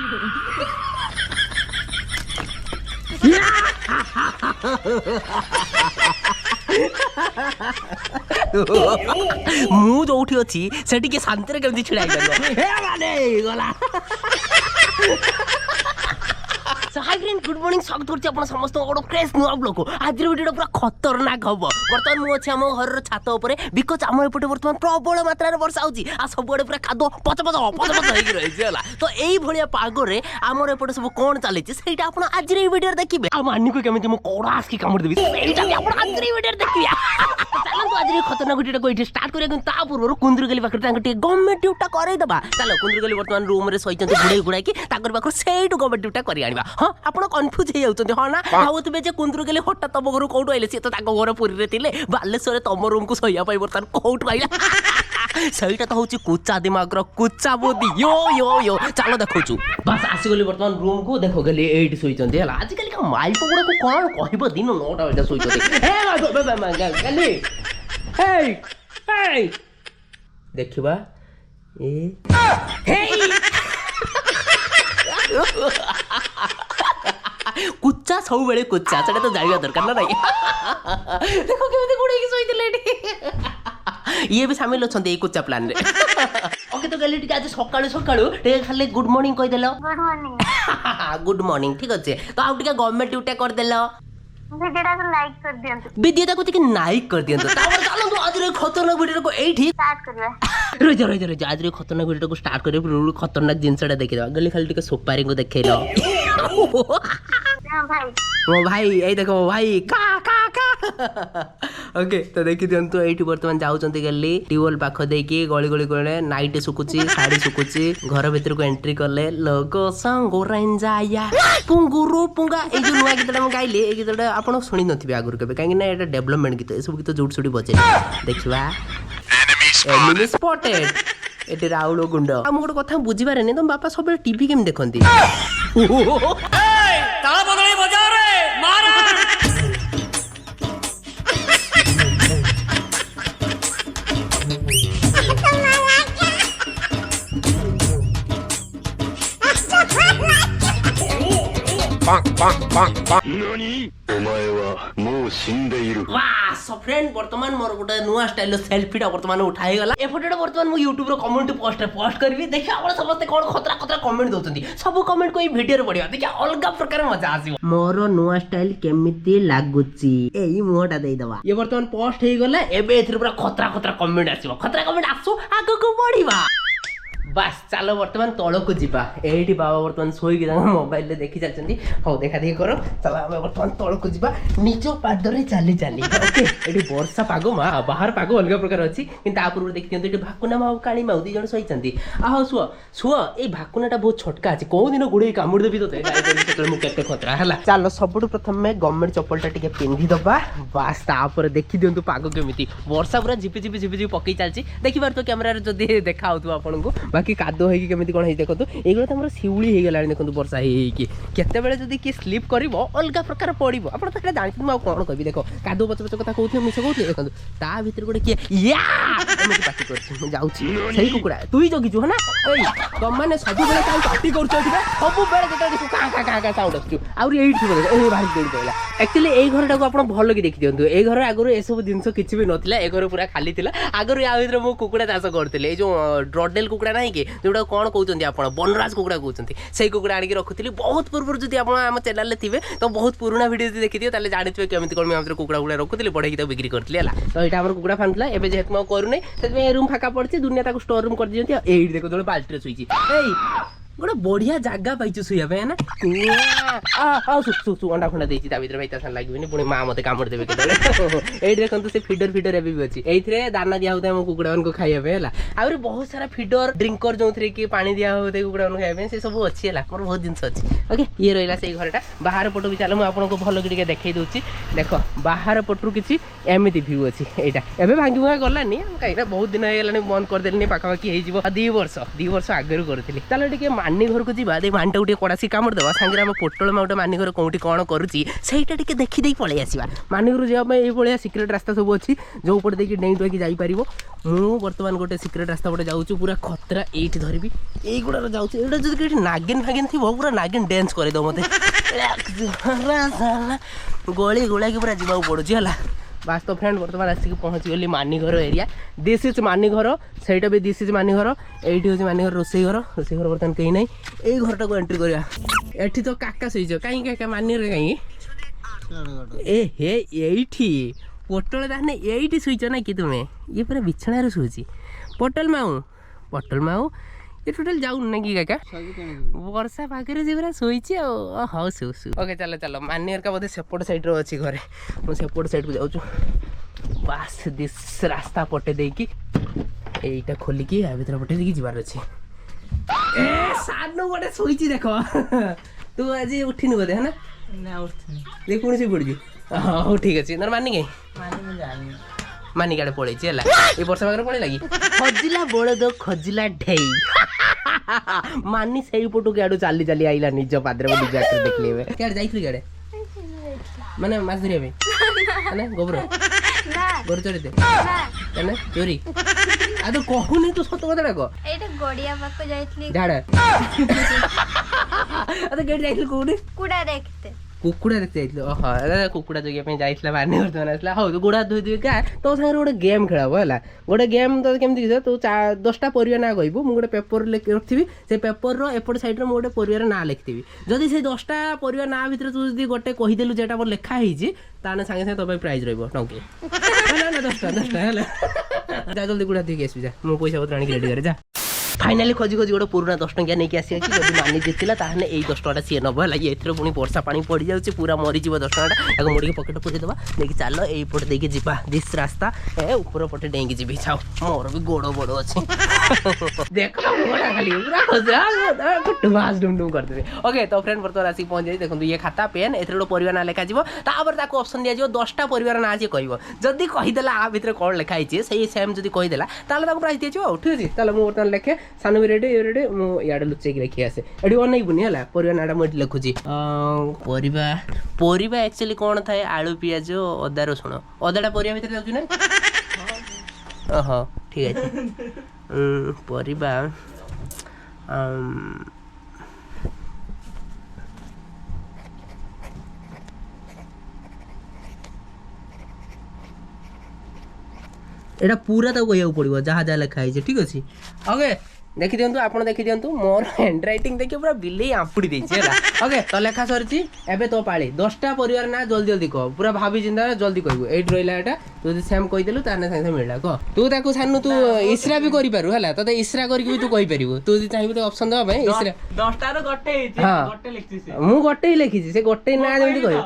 ମୁଁ ଯୋଉଠି ଅଛି ସେଠି କିଏ ଶାନ୍ତିରେ କେମିତି ଛିଡ଼ା ହେଇପାରିବ? हाय फ्रेंड गुड मॉर्निंग स्वागत करछि आपण समस्त गोड फ्रेश नुआ ब्लॉग आज वीडियो पूरा खतरनाक हबो। बर्तमान मु अछि हम घर छात ऊपर बिकज हम एपटे बर्तमान प्रबल मात्रा रे वर्षा होछि आ सब बडे पूरा कादो पच पच होई रहि जाला। तो एई भलिया पागो रे हमर एपटे सब कोन चालै छि सेटा आपण आज रे वीडियो देखिबे। आ मान्नी को केमिति मु कोड़ास की कामड़ देबी सेटा आपण आज रे वीडियो देखिबे। चलो तो आज रे खतरनाक वीडियो को इठी स्टार्ट करिया ता पूर्व कुंदुर गली पाकर तांग टी गवर्नमेंट ड्यूटा करे दबा। चलो कुंदुर गली बर्तमान रूम रे सही चंती गुडे गुडा की ताकर पाकर सेटू गवर्नमेंट ड्यूटा करि आनिबा। हां आपण कन्फ्यूज हे जाउछन्ती हां ना भावतबे जे कुंदुर गली हटा तब घर कोठो आइले से तो ताको घर पुरी रे थिले बालेश्वर तम रूम को सहिया पाई बर्तमान कोठो आइला सहीटा तो होची कुचा दिमाग रो कुचा बुद्धि यो यो यो। चलो देखौछु बस आसी गली बर्तमान रूम को देखो गली एट सोई चंती हला आज कल का माइल पगुडा को कोन कहबो दिन 9टा बजे सोई चंती हे गली हे हे देखिबा ए हे कुचा सब बेले कुचा सेटा तो जानिबा दरकार ना नहीं। देखो केमिति गुडे की सोइतले एठी ये भी शामिल अछंती ए कुचा प्लान रे। ओके तो गली टिके आज सकाळु सकाळु टे खाली गुड मॉर्निंग कहि देलो गुड मॉर्निंग गुड मॉर्निंग ठीक अछि। तो आ टिके गवर्नमेंट ड्यूटी कर देलो वीडियो को लाइक कर दियंतु वीडियो को टिके लाइक कर दियंतु तापर चलो तो आज रे खतरनाक वीडियो को एठी स्टार्ट करबा। रोज आज रे खतरनाक वीडियो को स्टार्ट करे खतरनाक जिंसटा देखि दबा। गली खाली टिके सोपारी को देखैलो भाई ओ भाई ए देखो भाई का का का ओके तो देखि दियंतु एठी वर्तमान जाउचंती गली टिवल पाख देकी गली गली कोने नाइट सुकुची साड़ी सुकुची घर भीतर को एंट्री करले लोगो संग रेंजाया पुंगुरु पुंगा ए जो नुआ गीतटा हम गाइले ए गीतटा आपण सुनि नथिबे आगुर केबे काहे ना एटा डेवलपमेंट गीत ए सब गीत जोड सुडी बजे देखिबा एनिमी स्पॉटेड एटी राउलो गुंड हम गोटे कथा बुझी पारे नहीं तुम बापा सब टीवी केम देखंती ताला बदली बजा रे मारा फ्रेंड वर्तमान मोर गोटे नुआ स्टाइल सेल्फीटा वर्तमान उठाई गला ए फोटोटा वर्तमान मु YouTube रो कमेंट पोस्ट करबी देखिया आपण समस्त कोन खतरा खतरा कमेंट दोचंती सब कमेंट को ई वीडियो रे पडिया देखिया अलगा प्रकार मजा आसीबो। मोर नुआ स्टाइल केमिति लागुची एई मुहटा देई दबा ये वर्तमान पोस्ट हेई गला एबे एथि पूरा खतरा खतरा कमेंट आसीबो खतरा कमेंट आसो आगो को बढ़िबा। बस चलो वर्तमान तल को जीवा एठी बाबा वर्तमान सोई मोबाइल रे देखि जाचंती हो देखा देखि करो चलो हम वर्तमान तल को जीवा निजो पाद रे चाली चाली ओके एठी वर्षा पागो मा बाहर पागो अलग प्रकार अछि किंतु आ पूर्व देखि एठी भाकुना मा काली मा दी जण सोईचंती आ सुआ सुआ ए भाकुनाटा बहुत छोटका अछि को दिन गुडे कामुड़ देबी तोते गाय मु केते खतरा हला। चलो सबटु प्रथम में गवर्नमेंट चप्पलटा टिके पिंधी दबा बस तापर देखि दियंतु पागो केमिति वर्षा पूरा झिपि झिपि झिपि झिपि पकई चालची देखि बार तो कैमरा रे जदी देखा होतु आपन को बाकी कादो है कि केमिति कोन है देखो तो एगुला हमर सिउली हे गेलानी देखो वर्षा हे कि केते बेले जदी कि स्लिप करबो अलगा प्रकार पड़िबो आपण तो जानि म कोन कहबी देखो कादो पछ पछ कथा कहउथे मिछ कहउथे देखो ता भीतर गोटे के या एमिति पार्टी करछ म जाउछि सही कुकुडा तुई जगिजु हना ओई तुम माने सब बेले काई पार्टी करछ एठिबे सब बेले जेटा देखु का का साउंड आछू आउरी एठी थिबो ए भाई देई देला एक्चुअली ए घरटा को आपण भलो कि देखि दियंतु ए घर आगरो ए सब जिंस किछि भी नथिला ए घर पूरा खाली थिला आगरो या भीतर मो कुकुडा चाष करथिले ए जो ड्रॉडेल कुकुडा नाही के जोडा कोन कहउचंती आपण बनराज कुकुडा कहउचंती सेही कुकुडा आनी के रखुथिली बहुत पूर्व जदी आपण हम चैनल ले थिबे तो बहुत पुराना वीडियो जदी देखि दियो ताले जानिथिबे केमिति कोन हम कुकुडा गुडा रखुथिली बढे कि तो बिक्री करथिली हला। तो एटा हमर कुकुडा फानथला एबे जेत म करू नै सेमे रूम फाका पड़छि दुनिया ताको स्टोर रूम कर दियंती एही देखो जोले बाल्टी रे सुइछि एई गोटे बढ़िया जगह पाइछु सुइया पे ना आ सु सु अंडा खंडा देछि ता भीतर भाई ता लागबेनी पुणी मां मते कामड़ देबे केते एई देखंतु से फीडर एबे भी अछि एइथरे दाना दिया होता हम कुकुडान को खाइया पे हला आउर बहुत सारा फीडर ड्रिंकर जोथरे कि पानी दिया होते कुकुडान खाइया पे से सब अछि हला मोर बहुत जिंस अछि ओके ये रहिला से घरटा बाहर पटो भी चलो म आपन को भलो कि देखाई दोछि देखो बाहर पटरु किछि एमिति व्यू अछि एटा एबे भांगी मुआ गलानी काइना बहुत दिन हे गेलानी बंद कर देलनी पाखा पाखी हे जिवो 2 वर्ष आगरु करथिली चलो टिके मानी घर को जीवा दे मानटा गोटे कड़ासी कामड़ देवा सांगे आम पोटल गोटे मानी घर कौटी कौन करुच्ची सहीटा टिके देखी पलि आसवा मानी घर जावाई ये सिक्रेट रास्ता सब अच्छी जो पटे देखिए डेई डुआकी जापर मु बर्तमान गोटे सिक्रेट रास्ता पटे जाऊँ पूरा खतरा ये धरबी यहीगुड़ा जाऊँ यहाँ जो नागिन फागिन थी पूरा नागिन डांस करदे मत गली गुला कि पूरा जावाक पड़ू है बास तो फ्रेंड बर्तमान आसिक पहुँची गली मानी घर एरिया दिस इज मानी घर सहीटा भी दिस इज मानी घर ये हूँ मानी घर रोसई घर बर्तमान कहीं ना यही घरटा को एंट्री करवा एठी तो काका शोच कहीं काका मानी कहीं ए हे ये पोटल ताने ये शुच ना कि तुम्हें ये पूरा बिछणार शुची पोटल माऊ ये टोटल जाऊन ना कि काका वर्षा पाखे से पूरा शोची हाँ शो ओके चलो चलो मानियर का बोधे सेपट साइड अच्छी घरे मुझे सेपट साइड को जाऊँ बास दिस रास्ता पटे देकी यहीटा खोलिकी या भर पटे देकी जीवार अच्छे सानू गोटे शोची देख तू आज उठिनु बोधे है ना देख पुणी से पड़ी हाँ ठीक अच्छे नर मानी कहीं मानी गाड़े पड़े है ये वर्षा पाखे पड़े लगी खजिला बड़द खजिला ढेई मानी से पटू गाड़ू चली चली आईला निज पादरे निज आखिर देखली क्या जाइथि गाड़े माने माछ धरिया माने गोबर गोर चोरी माने चोरी आ तो कहूनी तू सत कथा को एटा गड़िया पाको जाइथली झाड़ा आ तो गेट जाइथली कोनी कुडा देखते कुकुड़ा देखते जाइए कुकुड़ा जगह जाइए मानी बर्तमान आसला हाँ तू गोड़ा धोई देवी क्या तो सागर गोटे गेम खेलब है गोटे गेम तो केमती तू 10टा परिवा ना कहबू मुझे गोटे पेपर रखी से पेपर एपट सैड्रे मुझे गोटे परिवार ना लिखी जदि से 10टा परिवा ना भितर तू जब गोटे कहीदेलु जेटा मोर लिखाही ताने सागे सागे तो प्राइज रही टंके ना 10टा जा जल्दी गुड़ा धोई आसबि जा मो पैसा पत्र आनी रेडी करे जा फाइनाली खोजी खोजी गोटे पुराना 10 टंकिया नहीं आसी जब मानी जीतला ताहने यही 10 टଙ୍କା सी नब है ये पुणी वर्षा पानी पड़ जाऊँगी पूरा मरीज 10 टଙ୍କା मोड़ी पकेट पूरी देवा देखिए चल यहीपटे देखिए जीवा दिस रास्ता ए ऊपर पटे डेंगी जी छाओ मोर भी गोड़ बड़ अच्छे देख खाली डुम करदेवे ओके तो फ्रेंड बर्तमान आसिक पहुँच जाए देखो ये खाता पेन ए परिवार ना लिखा ऑप्शन दिया 10टा परिवार ना जी कह जदि कहीदेला आ भितर कौन लिखाई से सेम जब कहीदेला प्राइज दिए ठीक अच्छे चलो मुझे बर्तमान लिखे सानू भी रेडी रेडी मुझे लुचेक लिखी आसे ये अनैबुनि है परिवा नाटा मुझे लिखुची परिवा एक्चुअली कौन थाए आलू पियाज अदा रसुण अदाटा परिवा भितर जाऊँ ना हाँ ठीक है परिवा एटा पूरा तो कहू पड़ो जहाँ जहाँ लिखाई ठीक अच्छे ओके देखी दिंतु आप देखी दिंतु मोर हैंड रईटिंग देखिए पूरा बिले आंपुड़ी देछि ओके तो लेखा सरी एबे तो पाली 10टा परिवार ना जल्दी जल्दी कह पूरा भाभी चिंता जल्दी कहबू एट रहा एटा तू सेम कहीदेलु ताने साथे मिलला कह तू ताकू सानू तू इसरा भी करि पारु हला तते इसरा करके भी तू कहि परिबो तू जि चाहिबो तो ऑप्शन दबा भाई इसरा 10टा रो गट्टे हिची गट्टे लिखछि से मु गट्टे ही लिखिछि से गट्टे ना जल्दी कहि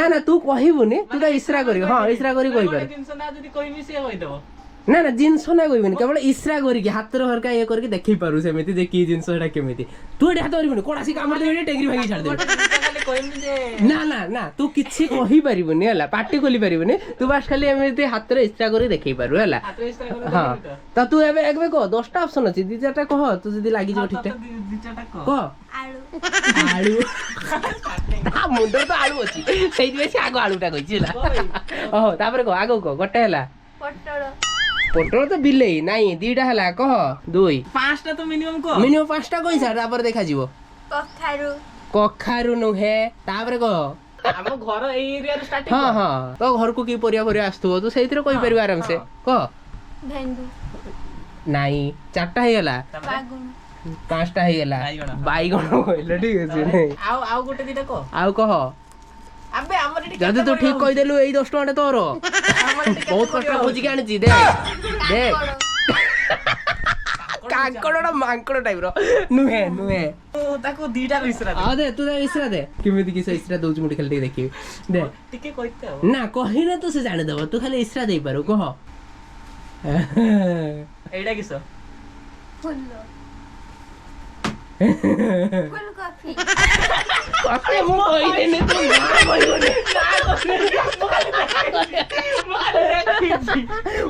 ना तू कहिबुनी तू तो इसरा करि हां इसरा करि कहि पार जिंस ना जदि कहिबी से होई देबो ना जिनस ना कहबी केवल इश्रा करके हाथ हरका ये करके देखी पारू सेमती जे की जिनस एटा केमिति तू एटा हाथ करबुनी कोडासी कामर देबे टेंगरी भागी छाड़ देबे ना ना ना तू किछि कहि परिबुनी हला पार्टी खोली परिबुनी तू बस खाली एमती हाथ रे इश्रा करी देखै पारू हला हां त तू एबे एकबे को 10टा ऑप्शन अछि दि चारटा कह तू जदी लागि जो ठीक ठाक दि चारटा कह आलू आलू आ मुंडर तो आलू अछि सेहि दिबे से आगो आलूटा कहिछि हला ओहो तापर को आगो को गटे हला पटल पोटल तो बिले नहीं दीटा हला कह दुई 5टा तो मिनिमम 5टा कहि सार तापर देखा जीवो कखारु नुहे तापर कह हम घर ए एरिया रे स्टार्टिंग हां हां तो घर को की परिया आस्तुबो तू सेहितिर कहि परिबो आराम से कह भेंडू नहीं 4टा हे गला बागुन 5टा हे गला बाईगण कहले ठीक अछि नहीं आउ गोटे दिटा कह आउ कह अबे हमर एटी जदी तू ठीक कहि देलु एई 10 टଙ୍କା तोर बहुत कष्ट खोजी के आनी दे काकड़ोड़ा मांकड़ टाइप रो नुहे नुहे ताको दीटा इसरा दे आ दे तू इसरा दे किमिति किस इसरा दउछ मुठी खाली देखि दे टिके कहिते हो ना कहिना तो से जाने देबो तू खाली इसरा देई पारो कह एडा किस फुल्लो फुल कॉफी कते मो कहि देने तू ना कहिबो ना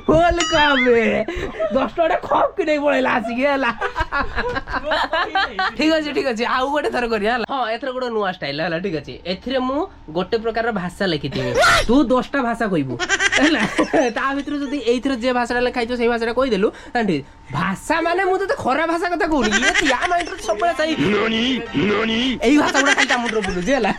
ଫୁଲ କପେ 10 ଟଙ୍କା ଖପ କି ନେଇ ପଳେଇଲା ଆସିକି ହେଲା। ଠିକ ଅଛି ଆଉ ଗୋଟେ ଥର କରିବା ହେଲା। ହଁ ଏଥର ଗୋଟେ ନୂଆ ଷ୍ଟାଇଲ ହେଲା। ଠିକ ଅଛି ଏଥିରେ ମୁଁ ଗୋଟେ ପ୍ରକାର ଭାଷା ଲେଖିଥିବି ତୁ 10ଟା ଭାଷା କହିବୁ ହେଲା। ତା ଭିତରୁ ଯଦି ଏଇଥିର ଯେ ଭାଷାଟା ଲେଖା ହେଇଥିବ ସେଇ ଭାଷାଟା କହିଦେଲୁ ଠିକ ଭାଷା ମାନେ ମୁଁ ତତେ ଖରାପ ଭାଷା କଥା କହୁନି ସବୁବେଳେ ସେଇ ଏଇ ଭାଷା ଗୁଡା ଖାଲି ତା ମୁଣ୍ଡରେ ବୁଲୁଛି ହେଲା।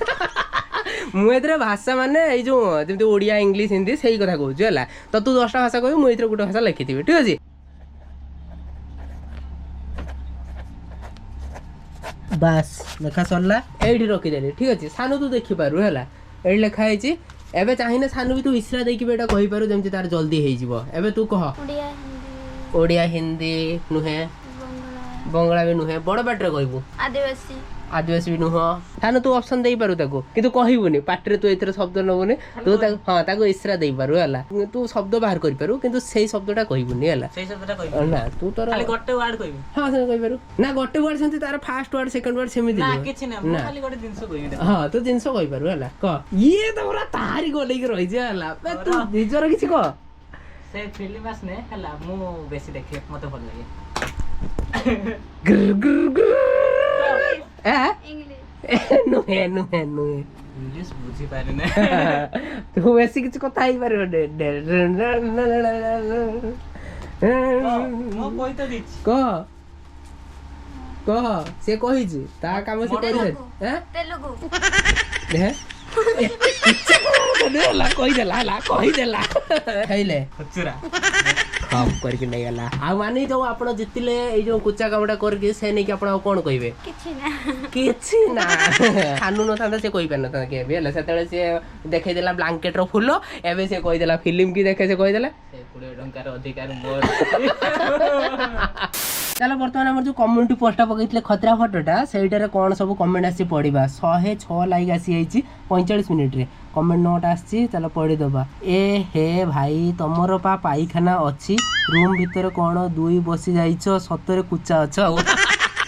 ମୁଁ ଏଥିରେ ଭାଷା ମାନେ ଏଇ ଯୋଉ ଯେମିତି ଓଡିଆ ଇଂଲିଶ ହିନ୍ଦୀ ସେଇ କଥା କହୁଛୁ ହେଲା। ତ ତୁ 10ଟା ଭାଷା କହିବୁ ମୁଁ ଏଥିରେ ଗୋଟେ ଭାଷା ଲେଖିଥିବି ଠିକ ଅଛି। ବାସ୍ ଲେଖା ସରିଲା ଏଇଠି ରଖିଦେଲି ଠିକ ଅଛି। ସାନୁ ତୁ ଦେଖିପାରୁ ହେଲା ଏଇଠି ଲେଖା ହେଇଛି। ଏବେ ଚାହିଁଲେ ସାନୁ ବି ତୁ ଇସରା ଦେଇକି ବି ଏଇଟା କହିପାରୁ ଯେମିତି ତାର ଜଲ୍ଦି ହେଇଯିବ। ଏବେ ତୁ କହ ଓଡିଆ ହିନ୍ଦୀ ନୁହେଁ ବଙ୍ଗଳା ବି ନୁହେଁ ବଡ ପାଟିରେ କହିବୁ ଆଦିବାସୀ ବି ନୁହଁ। ତାହେଲେ ତୁ ଅପସନ ଦେଇପାରୁ ତାକୁ କିନ୍ତୁ କହିବୁନି ପାଟିରେ ତୁ ଏଥିରେ ଶବ୍ଦ ନବୁନି ତୁ ତାକୁ ହଁ ତାକୁ ଇସରା ଦେଇପାରୁ ହେଲା। ତୁ ଶବ୍ଦ ବାହାର କରିପାରୁ କିନ୍ତୁ ସେଇ ଶବ୍ଦଟା କହିବୁନି ହେଲା। ନା ତୁ ତୋର ଗୋଟେ ୱାର୍ଡ କହିବି। ହଁ ସେମିତି କହିପାରୁ ନା ଗୋଟେ ୱାର୍ଡ ସେମିତି ତାର ଫାର୍ଷ୍ଟ ୱାର୍ଡ ସେକେଣ୍ଡ ୱାର୍ଡ ସେମିତି ନା କିଛି ନା ମୁଁ ଖାଲି ଗୋଟେ ଜିନିଷ କହିବି। ହଁ ତୁ ଜିନିଷ କହିପାରୁ ହେଲା କହ। ଇଏ ତ ପୁରା ତାରି ଗଲେଇକି ରହିଛି ହେଲା। ତୁ ନିଜର କିଛି କହ। ସେ ଫିଲ୍ମ ଆସନେ ହେଲା ମୁଁ ବେଶୀ ଦେଖେ ମତେ ଭଲ ଲାଗେ। ନୁହେଁ ଇଂଲିଶ ବୁଝି ପାରେନା। ତୁ ବେଶୀ କିଛି କଥା ହେଇପାରିବ କହ ସେ କହିଛି ତା କାମ ସେ କରିଦେଲା କହିଦେଲା କରିକି ନେଇଗଲା। ଆଉ ମାନେ ଯୋଉ ଆପଣ ଜିତିଲେ ଏଇ ଯୋଉ କୁଚା କାମଟା କରିକି ସେ ନେଇକି ଆପଣ ଆଉ କଣ କହିବେ? କିଛି ନା ସାନୁ ନଥାନ୍ତା ସେ କହିପାରିନଥାନ୍ତା କେବେ ହେଲା। ସେତେବେଳେ ସେ ଦେଖେଇଦେଲା ବ୍ଲାଙ୍କେଟ ର ଫୁଲ ଏବେ ସେ କହିଦେଲା ଫିଲ୍ମ କି ଦେଖେ ସେ କହିଦେଲା 20 ଟଙ୍କାର ଅଧିକାର ମୋର। ଚାଲ ବର୍ତ୍ତମାନ ଆମର ଯୋଉ କମ୍ୟୁନିଟି ପୋଷ୍ଟଟା ପକେଇଥିଲେ ଖତରା ଫଟୋଟା ସେଇଟାରେ କଣ ସବୁ କମେଣ୍ଟ ଆସିଛି ପଢିବା। 106 ଲାଇକ୍ ଆସିଯାଇଛି 45 ମିନିଟ୍ରେ। କମେଣ୍ଟ ନୋଟ୍ ଆସିଛି ଚାଲ ପଢିଦବା। ଏ ହେ ଭାଇ ତମର ପା ପାଇଖାନା ଅଛି ରୁମ୍ ଭିତରେ କଣ ଦୁଇ ବସି ଯାଇଛ ସତରେ କୁଚା ଅଛ।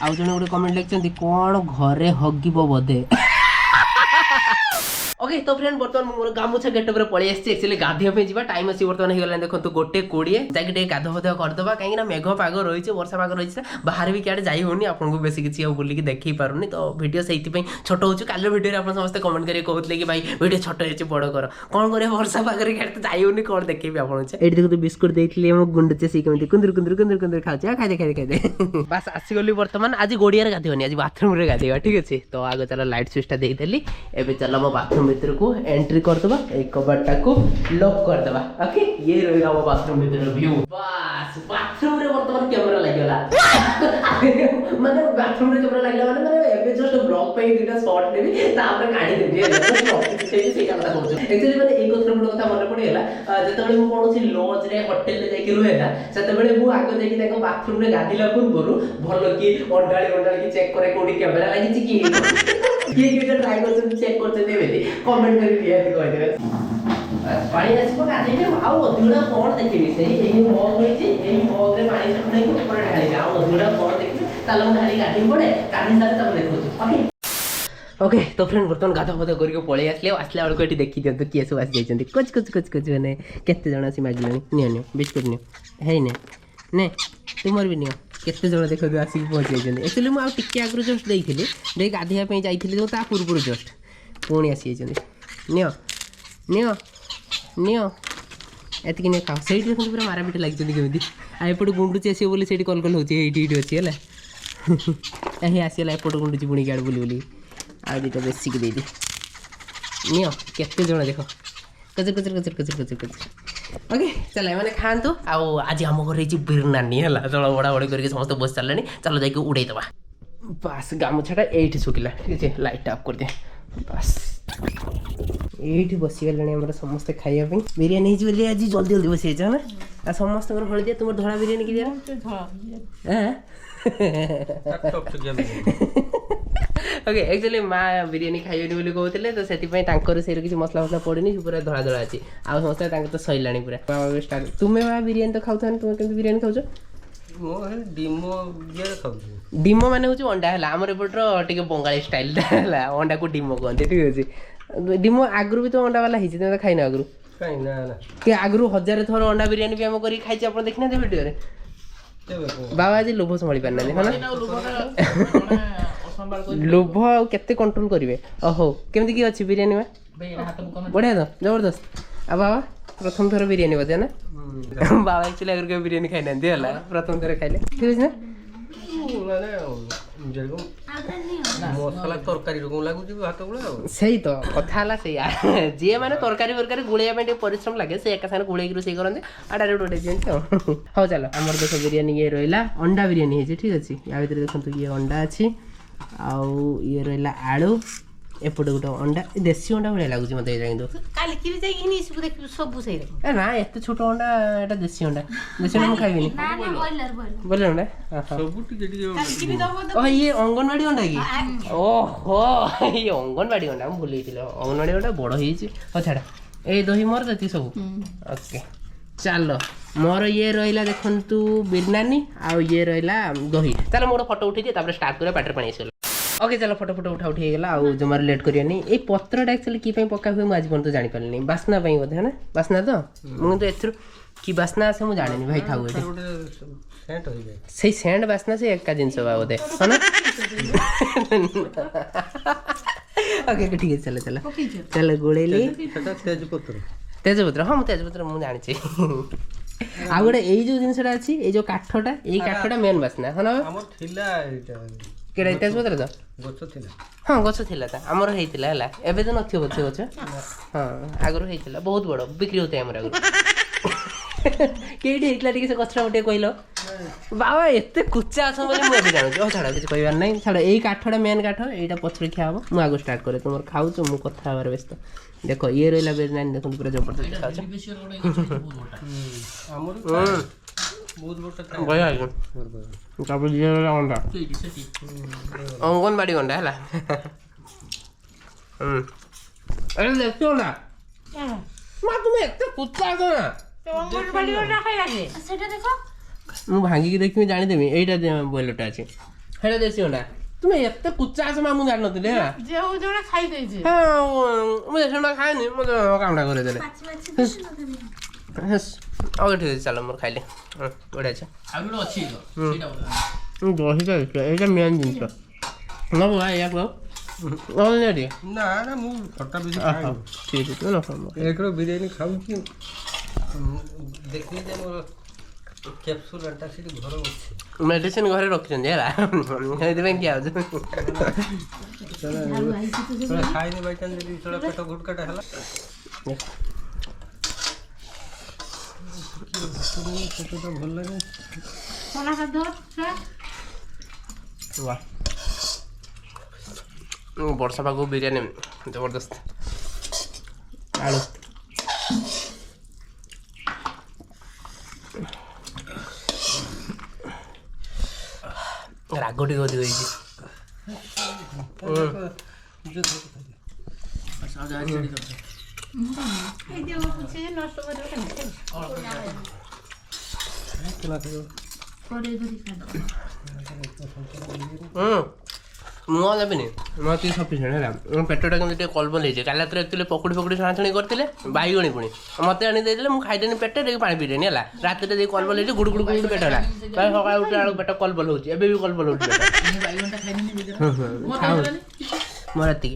ଆଉ ଜଣେ ଗୋଟେ କମେଣ୍ଟ ଲେଖିଛନ୍ତି କଣ ଘରେ ହଗିବ ବୋଧେ। ओके तो फ्रेंड बर्तमान मोर गामुछा गेट पर पळि आछि एक्चुअली गाधिया पे जीवा टाइम अछि बर्तमान हे गला देखंतु 1:20 जाके टे गाधो फधो करदबा काहे ना मेघ पाग रहिছে वर्षा पाग रहिছে बाहर भी क्याडे जाई होनी आपन को बेसी किछि आ बोली कि देखि पारुनी तो वीडियो सेति पे छोटो होछु काले वीडियो रे आपन समस्त कमेंट करी कहतले कि भाई वीडियो छोटो हेछि बडो कर कोन करे वर्षा पाग रे क्याडे जाई होनी कोन देखिबे आपन छ एठी देखो बिस्कुट देइथिले हम गुंडचे सी केमति कुंदर कुंदर कुंदर कुंदर खाउ छ खाइ दे बस आसी गली वर्तमान आज गोडिया रे गाधियोनी आज बाथरूम रे गाधिवा ठीक अछि तो आगो चलो लाइट स्विच ता देइ देली एबे चलो मो बाथरूम भीतर को एंट्री कर दबा एक कबर्डटा को लॉक कर दबा। ओके ये रहिला वो बाथरूम भीतर व्यू। बस बाथरूम रे वर्तमान कैमरा लागला माने बाथरूम रे कैमरा लागला माने एबे जस्ट ब्लॉग पे दुटा शॉट लेबी तापर काढी देबी से काम करछु एक्चुअली माने एक कथा मन पड़ेला जेतबेले मु कोनोसी लॉज रे होटल रे जाके रहला सेतबेले मु आगो जाके ताको बाथरूम रे गादिला पूर्वरु भलो की अंडाळी की चेक करे कोडी कैमरा लागि छि की ये ट्राई करछन चेक करछन देबे कमेंट करी दिया कहि देबे पानी आसीबो गाधे के आउ अधुरा कोन देखिबी सेही एही मग होइछि एही मग रे पानी सब नै ऊपर ढाली आउ अधुरा कोन देखिबी तालो ढाली गाधी पड़े काढी सारे तब देखो ओके ओके तो फ्रेंड बर्तमान गाधा फधा करके पळे आसले बेलको एठी देखि दियंतु किए सब आसी जाइछन्ती कुछ माने केते जण आसी मागिलेनी नियो बिस्कुट नियो हेइ ने तुमर भी नियो केते जण देखो आसी पहुंच जाइछन्ती एक्चुअली मु आ टिके आगु जस्ट देइथिली दे गाधिया पे जाइथिली तो ता पूर्व जस्ट पुणी आसी जाइछन्ती नियो एतिकी ने खाओ सेठी देखो पूरा मारा पिट लागिछन्ती केमिति आ एपट गुंडुची आसीबो बोली सेठी कॉल होची एठी अछि हैला एही आसीला एपट गुंडुची पुणी गाड बोली आ दिटा बेसी के देदी नियो केते जण देखो कचर ओके चल माने खांतु आ आज हम घर रही बिरनानी है चलो बड़ा बड़ी करके समस्त बस चलनी चलो जाके उड़े दबा बस गामुछाटा एठी सुखिला ठीक है लाइट ऑफ कर दे बस एठी बसी गलानी हमर समस्त खाइया पे बिरयानी हिज बोली आज जल्दी जल्दी बसी छ ना आ समस्त घर हळ दे तुम धड़ा बिरयानी के दिया हां ओके एक्चुअली माँ बिरयानी खाइबेनी बोली कहते तो सेतिपई तांकर सेर किसी मसला मसला पड़ेनी पूरा धड़ा धड़ा अच्छी आ समस्त तो सैलानी पूरा स्टार्ट तुम्हें माँ बिरयानी तो खाऊ तुम केमती बिरयानी खाऊ डिमो माने हूँ अंडा है आमर एपटर टे बंगाली स्टाइल है अंडा को डिमो कहते ठीक अच्छे डिमो आगु भी तो अंडा वाला तुम खाइन आगु କାଇଁ ନା ନା कि आगु 1000 थर अंडा बिरियानी भी हम करी खाई आपण देखना दे वीडियो रे बाबा आज लोभ संभाली पार ना लोभ केते कंट्रोल करिवे ओहो केमति की अछि बिरियानी में बढ़िया तो जबरदस्त आ बाबा प्रथम थर बिरियानी बदे ना बाबा एक्चुअली अगर के बिरियानी खाइ ना दिला प्रथम थर खाइले ठीक है ना मसला तरकारी रकम लागुची भात गुला सही तो कथा हला सही जे माने तरकारी बरकारी गुळैया पे परिश्रम लागे से एका साने गुळै गिरो से करंदे आ डायरेक्ट उडे दियंते हो चलो हमर देखो बिरियानी ये रहला अंडा बिरियानी है ठीक अछि या भीतर देखंतु ये अंडा अछि आउ ये रहला आलू एपटे गोटे अंडा देसी अंडा भले लागुची मते जाइंदो काली की भी जाई नि सब देख सब सही रे ए ना एते छोट अंडा एटा देसी अंडा म खाइबिनी ना ना बॉयलर बोले अंडा सब टिके टिके काली की भी दबो ओ ये अंगनवाड़ी अंडा की ओहो ये अंगनवाड़ी अंडा हम भूली थिले अंगनवाड़ी अंडा बड़ हिची हो छाड़ा ए दही मोर दती सब ओके चलो मोर ये रहिला देखंतु बिरयानी आ ये रहिला दही चलो मोर फोटो उठी जे तापर स्टार्ट करे बैटर पानी आइसला ओके चलो फोटो फोटो उठा उठी गला आ जमार लेट करियानी ए पत्रटा एक्चुअली की पका हुए आज पर्यंत जानी पारनी बासना पई बोधे ना बासना तो मु तो एथुर की बासना आसे मु जाने भाई थाउ एठी सेंट हो जाए सही सेंड बासना से एका जिंस बा बोधे है ना ओके ठीक है चलो चलो चलो गोळेली सेटा तेजपत्र तेजपत्र हां तेजपत्र मु जानि छी आ गोटे एई जो जिंसटा अछि एई जो काठटा मेन बासना है ना हमर थिला एटा केडा तेजपत्र तो गछ थिला हाँ गछ थिला ता हमर हेइतिला हला एबे तो नथियो गछ हाँ आगरो हेइतिला बहुत बड़ बिक्री होते हमर आगरो केडी हेइतिला टिके से गछरा गोटे कहिलो बाबा एते कुच्चा आछ बोले मु एबे जानु ओ छाड़ा किछ कहबार नै छाड़ा एई काठटा मेन काठ एटा पछरे खिया हो मु आगो स्टार्ट करे तुमर खाउ छ मु कथा हबार व्यस्त देखो ये रहला बिरयानी देखो पूरा जबरदस्त खाउ छ हमर बहुत बड़ा बढ़िया है तापर ये रहला अंडा अंगनवाड़ी अंडा हला अरे देखो ना मा तुम एते कुत्ता को ना अंगनवाड़ी अंडा खाइ लागे सेटा देखो मु भांगी की देखि जानि देबी एटा बोलटा अछि हेडा देसी अंडा तुम एते कुच्चा आछ मा मु जान नथिले हा जे हो जोडा खाइ दै छै हां मु देसना खाइनी मु कामडा करे देले हस ओके ठीक है चलो मोर खाइले बढ़िया छ आउरो अछि तो सेटा बोल दही एटा मेन जिंस ना भाई या को ऑलरेडी ना ना मु खट्टा बेसी खाइ ठीक है ना खाओ एकरो बिरयानी खाउ कि देखि जे मोर कैप्सूल अंटा सिटी घर अछि मेडिसिन घरे रखछन हेला हेदि में क्या हो चलो खाइनी बाइचान जदी थोड़ा पेट घुटकाटा हला पेट तो भल लागे सोना का धर वाह वर्षा पागो बिरयानी जबरदस्त आलू राग टिके अधिक होइछि ए जे वो पूछे जे नष्ट करबो केना करे धरि खा मुआ देबेनि मुआ ती सफिशिएंट है पेटटा केमति कलबल हे काला तर एक्चुअली पकड़ी पकड़ी छाणी करथिले बाईगणी पुणी मते आनी देले मु खाइदेनी पेटे रे पानी पीदेनी हला रात रे दे कलबल हे गुड़ गुड़ गुड़ पेट हला काई सकाळ उठे आलो पेट कलबल होची एबे भी कलबल होची बाईगणटा खाइनी बिगर मरती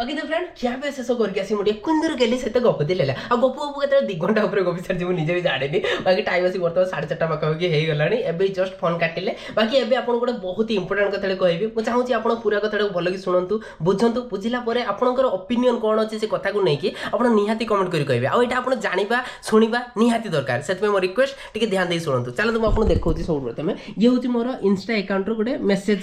ओके तो फ्रेंड क्या पे शेष करके आसी मुझे कुंदर गेली से गप दिले आ गप गप केते 2 घंटा ऊपर गपी सार जे निजे भी जाडेनी बाकी टाइम आसी वर्तमान 4:30 पाखा हे गलानी एबे जस्ट फोन काटिले बाकी एबे आपन गोटे बहुत ही इंपोर्टेंट कथाले कहबी मु चाहू छी आपन पूरा कथाडा भलो की सुनंतु बुझंतु बुझिला परे आपनकर ओपिनियन कोन अछि से कथा को नै कि आपन निहाती कमेंट करी कहबे आ एटा आपन जानिबा सुनिबा निहाती दरकार सेत में मोर रिक्वेस्ट टिके ध्यान देई सुनंतु चलो तुम आपन देखौती सब प्रथमे ये होची मोर इंस्टा अकाउंट रो गोटे मेसेज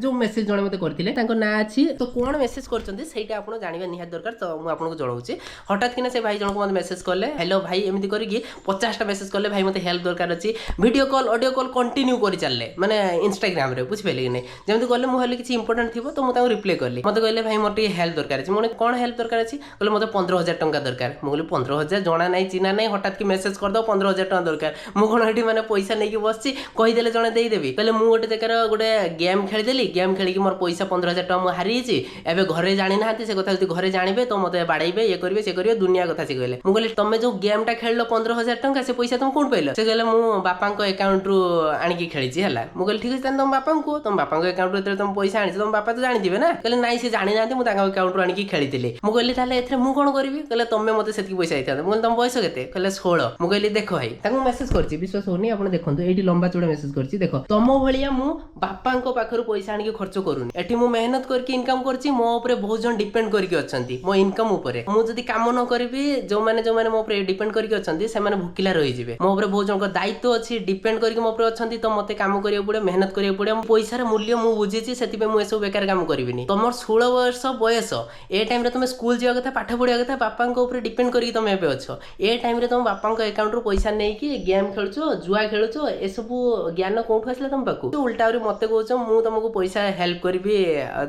जो मेसेज जणे मते करथिले तांको ना अछि तो कोन मेसेज करचंदी सेटा आपन जानिबा निहाती दरकार तो मु आपन को जणाउची हठात किना से भाई जण को मते मेसेज करले हेलो भाई एमिति करी कि 50 टा मेसेज करले भाई मते हेल्प दरकार अछि video call audio call continue करी चलले माने इंस्टाग्राम रे बुझ पेले कि नै जेमति कहले मु हले किछि इंपोर्टेंट थिबो तो मु ताको रिप्लाई करली मते कहले भाई मोर टी हेल्प दरकार अछि मोने कोन हेल्प दरकार अछि कहले मते 15000 टंका दरकार मु कहले 15000 जणा नै चिना नै हठात कि मेसेज कर दो 15000 टंका दरकार मु कोन हेटी माने पैसा नै कि बसछि कहि देले जणे देई देबी कहले मु गोटे जकर गोटे गेम खेली देली गेम खेली कि मोर पैसा 15000 टंका मु हारि छि एबे घरे जानि नाहंती से कथा जदि घरे जानबे तो मते बाड़ेबे ये करबे से करबे दुनिया कथा से कहले मु कहले तमे जो गेम टा खेललो 15,000 टंका से पैसा तुम कोन पाइलो से कहले मु बापा को अकाउंट रु आनी की खेली हला मु कहले ठीक है तुम बापा को तुम बापा अकाउंट रे तुम पैसा आनी तुम बापा तो जानि दिबे ना कहले नाइ से जानि नांती मु ताका अकाउंट रु आनी की खेलीतिले मु कहले ताले एथरे मु कोन करबी कहले तमे मते सेति पैसा आइता मु कहले तुम बयस केते कहले 16 मु कहले देखो भाई ताको मेसेज करछि विश्वास होनी आपण देखंतु एठी लंबा चौड़ा मेसेज करछि देखो तमो भलिया मु बापा को पाखरु पैसा आनी की खर्च करूनी एठी मु मेहनत करके इनकम करछि मो ऊपर बहुत जन डिपेंड करके अछंती मो इनकम ऊपर मु जदी काम न करबी जो माने मो ऊपर डिपेंड करके अछंती से माने भूकिला रहि जिवे मो ऊपर बहुत जन को दायित्व अछि डिपेंड करके मो ऊपर अछंती तो मते काम करियो पड़े मेहनत करियो पड़े पैसा रे मूल्य मु बुझिछि सेति पे मु एसो बेकार काम करबिनी तमर 16 वर्ष बयस ए टाइम रे तुम स्कूल जिया कथा पाठ पढिया कथा बापा को ऊपर डिपेंड करके तुम एबे अछो ए टाइम रे तुम बापा को अकाउंट रो पैसा नै कि गेम खेलछो जुआ खेलछो ए सब ज्ञान कोठु आसला तुम पाकू तो उल्टा रे मते कहछो मु तुमको पैसा हेल्प करबी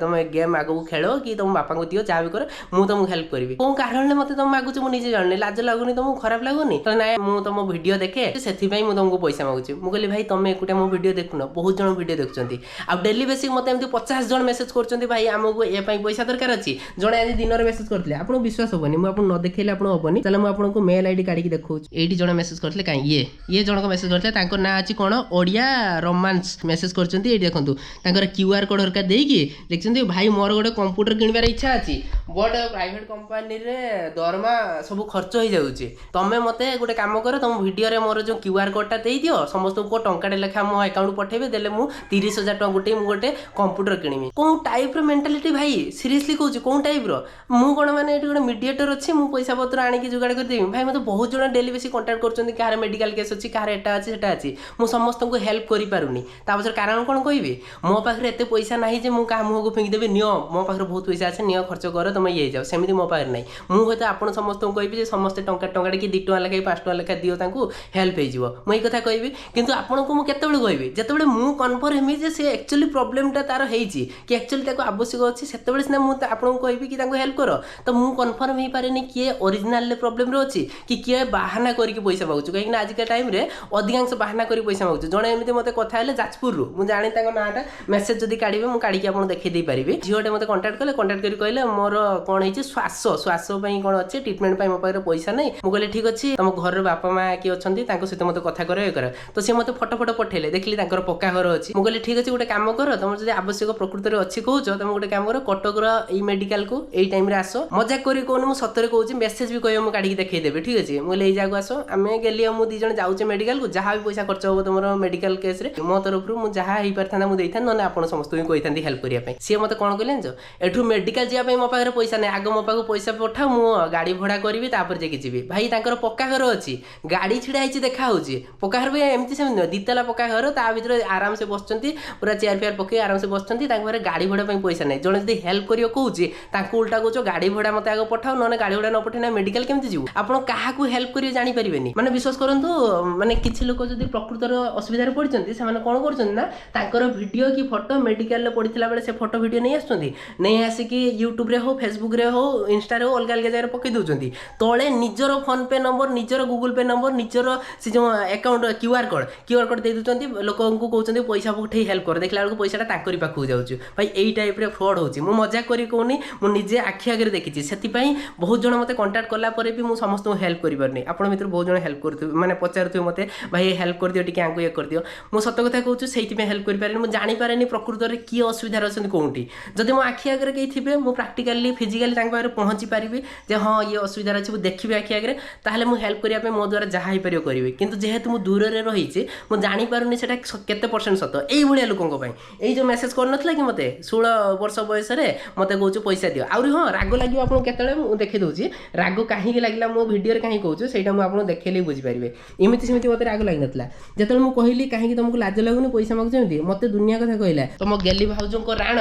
तुम गेम आगो खेलो कि तुम बापा को दियो जा भी कर मु तुमको हेल्प करबी कोन कारण ले मते तुम मागुछ मु निजे जानने लाज लागुनी तुमको खराब लागुनी तो ना मु तुम वीडियो देखे सेथि पई मु तुमको पैसा मागुछ मु कहली भाई तुम एकुटा मो वीडियो देखुनो बहुत जन वीडियो देखछंती आ डेली बेसिक मते एमती 50 जन मेसेज करछंती भाई हमको ए पई पैसा दरकार अछि जने आज दिन रे मेसेज करथले आपन विश्वास होबनी मु आपन न देखेले आपन होबनी चला मु आपन को मेल आईडी काढी के देखौछ एठी जने मेसेज करथले काई ये जन को मेसेज करथले तांको ना अछि कोन ओडिया रोमांस मेसेज करछंती एठी देखंतु तांकर क्यूआर कोड हरका देकी देखछंती भाई मोर गोटे कंप्यूटर किनबार इच्छा अछि बट प्राइवेट कंपनी रे दरमा सब खर्च हो जाउची तमे मते गोटे काम कर तुम वीडियो रे मोर जो क्यूआर कोड टा देई दियो समस्त को टंकाटे लेखा मो अकाउंट पठेबे देले मु 30,000 टका गोटे मु गोटे कंप्यूटर किनिमी कोन टाइप रो मेंटालिटी भाई सीरियसली कहूची कोन टाइप रो मु कोन माने एठी गोटे मीडिएटर अछि मु पैसा पत्र आनी की जुगाड़ कर देबी भाई मते बहुत जण डेली बेसी कांटेक्ट करचंदी कार मेडिकल केस अछि कार एटा अछि सेटा अछि मु समस्त को हेल्प करि पारुनी ता पछर कारण कोन कहबी मो पाखरे एते पैसा नाही जे मु का मुह को फेंक देबे नियो मो पाखरे बहुत पैसा अछि नियो खर्च कर तुम ये जाओ सेमिति मो पाखरे नाही मु होता आपण समस्त को कहबी जे समस्त टंका की 2 टका लेखा 5 टका लेखा दियो तांको हेल्प हे जिवो मु ए कथा कहबी किंतु आपण को मु केतेबेले कहबी जेतेबेले मु कन्फर्म हेमी जे से एक्चुअली प्रॉब्लम टा तार हेइची कि एक्चुअली ताको आवश्यक अछि सेतेबेले सिना मु आपण को कहबी कि तांको हेल्प करो तो मु कन्फर्म हे पारेनी कि ओरिजिनल ले प्रॉब्लम रो अछि कि किए बहाना करी के पैसा मागुछु काहे कि आज के टाइम रे अधिकांश बहाना करी पैसा मागुछु जणे एमिति मते कथा हेले जाजपुर रु मु जानि ताको नाटा मेसेज जदी काढिबे मु काढी के आपण देखै देई परिबे जियोटे मते कांटेक्ट करी कहले मोर कोन हेछि श्वास पई कोन अछि ट्रीटमेंट पई मो पाखरे पैसा नै मु कहले ठीक अछि तम घर रे बापा मां की अछंती तांको सहित मते कथा कर तो से मते फोटो पठेले देखली तांकर पक्का घर अछि मु कहले ठीक अछि गोटे काम कर तुम जदी आवश्यक प्रकृति रे अछि कहउछ तुम गोटे काम कर कटक रो ई मेडिकल को एई टाइम रे आसो मजाक करी कोन मु सतरे कहउछि मेसेज भी कहयो मु काढी के देखै देबे ठीक अछि मु ले जागो आसो आमे गेली मु दी जण जाउचे मेडिकल को जहा भी पैसा खर्च होबो तुमरो मेडिकल केस रे मो तरफ रु मु जहा हेई परथाना मु देइथान नने आपण समस्त को कहिथांती हेल्प करिया पई से मते कोन कहले जो एठु मेडिकल जिया पई मो पाखरे पैसा नै आगो मो पाखो पैसा पठा मु गाड़ी भड़ा करबी तापर जे कि जीबी भाई तांकर पक्का घर अछि गाड़ी छिडा आइछि देखा होछि पक्का घर बे एमति से दितला पक्का घर ता भीतर आराम से बसचंती पूरा चेयर फेयर पके आराम से बसचंती तांक घरे गाड़ी भड़ा पई पैसा नै जणे जदी हेल्प करियो कहउछि तांको उल्टा कहउछो गाड़ी भड़ा मते आगो पठाओ नने गाड़ी भड़ा न पठिना मेडिकल केमति जीवु आपण काहा को हेल्प करियो जानि परिबेनी माने विश्वास करंतु माने किछि लोक जदी प्रकृतर असुविधा रे पडिचंती से माने कोन करचंती ना तांकर वीडियो की फोटो मेडिकल ले पडिथिला बेले से फोटो वीडियो नै आछंती नै आसी कि YouTube रे हो फेसबुक रे हो इंस्टा रे हो अलग अलग जगह पके दउचंती तळे निजरो फोन पे नंबर निजरो गूगल पे नंबर निजरो से जो अकाउंट क्यूआर कोड दे दउचंती लोकन को कहउचंती पैसा पठे हेल्प कर देखला बेलको पैसाटा तांकरी पाखु जाउछु भाई एई टाइप रे फ्रॉड होउची मु मजाक करी कोनी मु निजे आखि आगे देखिची सेति पई बहुत जण मते कांटेक्ट करला परे भी मु समस्त को हेल्प करि परनी आपण मित्र बहुत जण हेल्प करथु माने पचारथु मते भाई हेल्प कर दियो टिके आंको ये कर दियो मु सत्य कथा कहउछु सेति पे हेल्प करि पारेनी मु जानि पारेनी प्रकृत रे की असुविधा रहसन कोंटी जदि मु आखि आगे केई थिबे मु प्रैक्टिकली फिजिकली तांक बारे पहुंची पारिबे जे हां ये असुविधा अछि मु देखिबे आखि आगे ताहले मु हेल्प करिया पे मो द्वारा जहा ही परियो करिवे किंतु जेहेतु मु दूर रे रहिचे मु जानि पारुनी सेटा केते परसेंट सत एई भलिया लोकन पई एई जो मेसेज कर नथला कि मते 16 वर्ष बयस रे मते कहउछु पैसा दियो आउरी हां राग लागियो आपन केतले मु देखै दउची राग काहे के लागिला मो वीडियो रे काहे कहउछु सेटा मु आपन देखैले बुझि पारिबे इमिति सेमिति मते राग लागि नथला जेतले मु कहिली काहे कि तुमको लाज लागुनी पैसा मागु जेमति मते दुनिया कथा कहला तुम गेली भाउजो को राण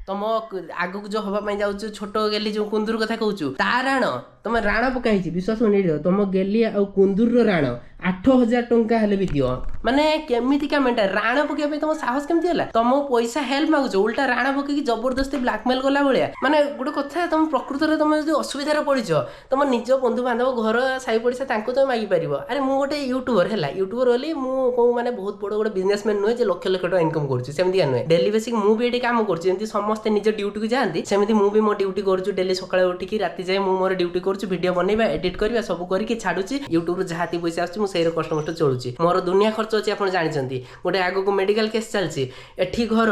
तुम आगु जो हवा पई जाउछु छोटो गेली जो कुंदूर कथा कहउछु ता राण तुम राण पकाइछि विश्वास नै तुम गेली आ कुंदूर रो राण 8000 टंका हेले भी दियो माने केमितिका मेंटा राणा पके पे तुम साहस केमति होला तुम पैसा हेल्प मागुछ उल्टा राणा पके की जबरदस्ती ब्लैकमेल कला भलिया माने गुटे कथा तुम प्रकृत रे तुम जदी असुविधा रे पडिछ तुम निज बंधु बांधव घर साई पडिसा तांको तुम मागी परिबो अरे मु गोटे यूट्यूबर हैला यूट्यूबर होली मु को माने बहुत बड़ गोटे बिजनेसमैन नुहे जे लक्ष लक्ष टका इनकम करछु सेमति नुहे डेली बेसिक मु भी एटी काम करछु जेमति समस्त निज ड्यूटी को जानती सेमति मु भी मो ड्यूटी करछु डेली सकाळे उठी की राति जाय मु मोर ड्यूटी करछु वीडियो बनैबा एडिट करबा सब करके छाडुची यूट्यूब रे जहाती पैसा आछी मु सेर कष्ट मष्ट चलुची मोर दुनिया खर्च अछि आपण जानिचंती गोटे आगो को मेडिकल केस चलची एठी घर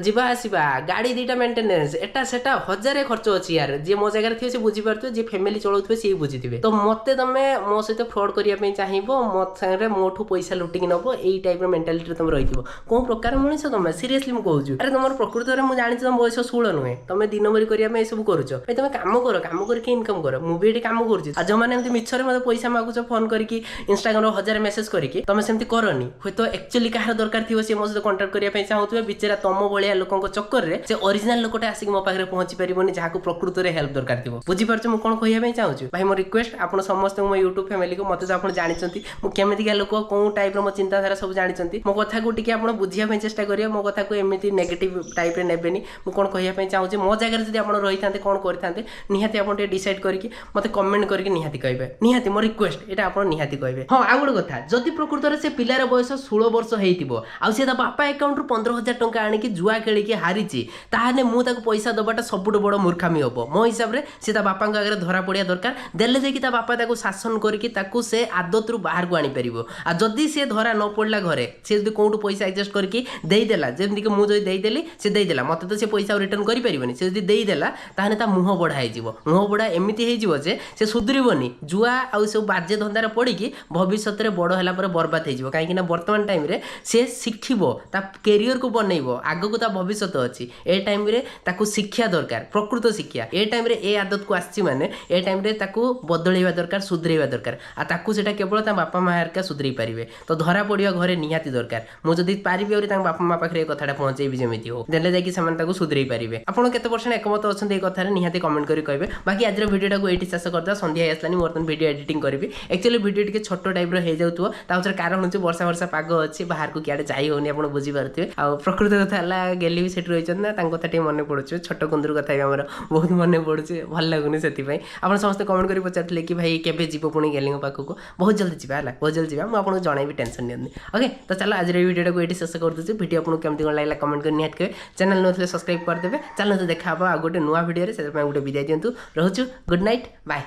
जिबा आसीबा गाड़ी दीटा मेंटेनेंस एटा सेटा हजारे खर्च अछि यार जे मो जगह थे से बुझी परथो जे फैमिली चलौथबे से बुझिथिबे तो मते तमे मो सहित फ्रॉड करिया पे चाहिबो मो संगे मोठू पैसा लुटी कि नबो एई टाइप रो मेंटालिटी रे तुम रहिथिबो को प्रकार मनिस तमे सीरियसली मु कहूछु अरे तुमर प्रकृति रे मु जानि तुम बयस 16 नुहे तमे दिन भरी करिया पे सब करूछो ए तमे काम करके इनकम करो मु भी एटी काम करूछि आ जो माने एमति मिछरे मते पैसा मागुछो फोन करके इंस्टाग्राम रो 1000 मेसेज करके तमे सेमति करनी होय तो एक्चुअली काहर दरकार थिवो से मो सहित कांटेक्ट करिया पे चाहउथबे बिचरा तम बळिया लोकन चक्कर रे से ओरिजिनल लोकटे आसी मो पाखरे पहुंची परिबोनी जाहाको प्रकृति रे हेल्प दरकार थिवो बुझी परछ मु कोन कहिया पे चाहूछु भाई मो रिक्वेस्ट आपण समस्त मो YouTube फैमिली को मते आपण जानिचंती मु केमिति का लोक कोन टाइप रो मो चिंता धारा सब जानिचंती मो कथा को टिके आपण बुझिया पे चेष्टा करियो मो कथा को एमिति नेगेटिव टाइप रे नेबेनी मु कोन कहिया पे चाहूछु मो जगह रे जदी आपण रहि थांते कोन करि थांते निहाती आपण टे डिसाइड करके मते कमेंट करके निहाती कहबे निहाती मो रिक्वेस्ट एटा आपण निहाती कहबे हां आ गुड कथा जदी प्रकृति रे से पिलार बयस 16 वर्ष हेइतिबो आ से ता बापा अकाउंट रो 15000 टंका आनी कि जुआ खेली कि हारिची ताहाने मु ताको पैसा दबाटा सबुट बड़ मूर्खामी होबो मो हिसाब रे से ता बापा को आगे धरा पड़िया दरकार देले जे कि ता बापा ताको शासन करके ताको से आदत रु बाहर को आनी परिबो आ जदी से धरा न पड़ला घरे से जदी कोंटू पैसा एडजस्ट करके देई देला जेमति कि मु जदी देई देली से देई देला मते तो से पैसा रिटर्न करि परिबोनी से जदी देई देला ताहाने ता मुह बढा हे जिवो मुह बढा एमिति हे जिवो जे से सुधरिबोनी जुआ आ सब बाजे धंदार पड़ी कि भविष्य रे बड़ होला पर बर्बाद हे जिवो काहे कि ना वर्तमान टाइम रे से शिखिबो ता कैरियर को बनैबो आगो को ता भविष्य अछि ए टाइम रे ताको शिक्षा दरकार प्रकृत शिक्षा ए टाइम रे ए आदत को आछि माने ए टाइम रे ताको बदलैबा दरकार सुधरैबा दरकार आ ताको सेटा केवल ता बापा मार का सुधरै परिबे तो धरा पड़िया घरे निहाती दरकार मु जदी पारिबे और ता बापा मा पाखरे ए कथाटा पहुंचैबी जेमिति हो देले जाय कि समान ताको सुधरै परिबे आपण केते परसेंट एकमत अछन ए कथा रे निहाती कमेंट करी कहबे बाकी आज रो वीडियोटा को एठी शेष करदा संध्या आसलानी वर्तन वीडियो एडिटिंग करबी एक्चुअली वीडियो टिके छोटो टाइप रो हे जाउतबो ता उचर कारण होचे वर्षा वर्षा पाग अछि बाहर को कियाडे जाई होनी आपण बुझी पारथिबे आ प्रकृति कथा हला गेली भी सेट रहिछन ना तांको कथा टे मने पडुछ छोटो कुंदुर कथा हमर बहुत मने पडुछ भल लागुनी सेति पई आपण समस्त कमेंट करी पचारथले कि भाई केबे जीवो पुणी गेलिंग पाखो को बहुत जल्दी जीवा हला बहुत जल्दी जीवा मु आपण जणाई भी टेंशन नियनि ओके तो चलो आज रे वीडियो को एठी शेष कर दछु वीडियो आपण केमति कोन लागला कमेंट कर निहत के चैनल नथले सब्सक्राइब कर देबे चलो तो देखा बा गोटे नुवा वीडियो रे से गोटे विदाय दियंतु रहउछु गुड नाइट बाय।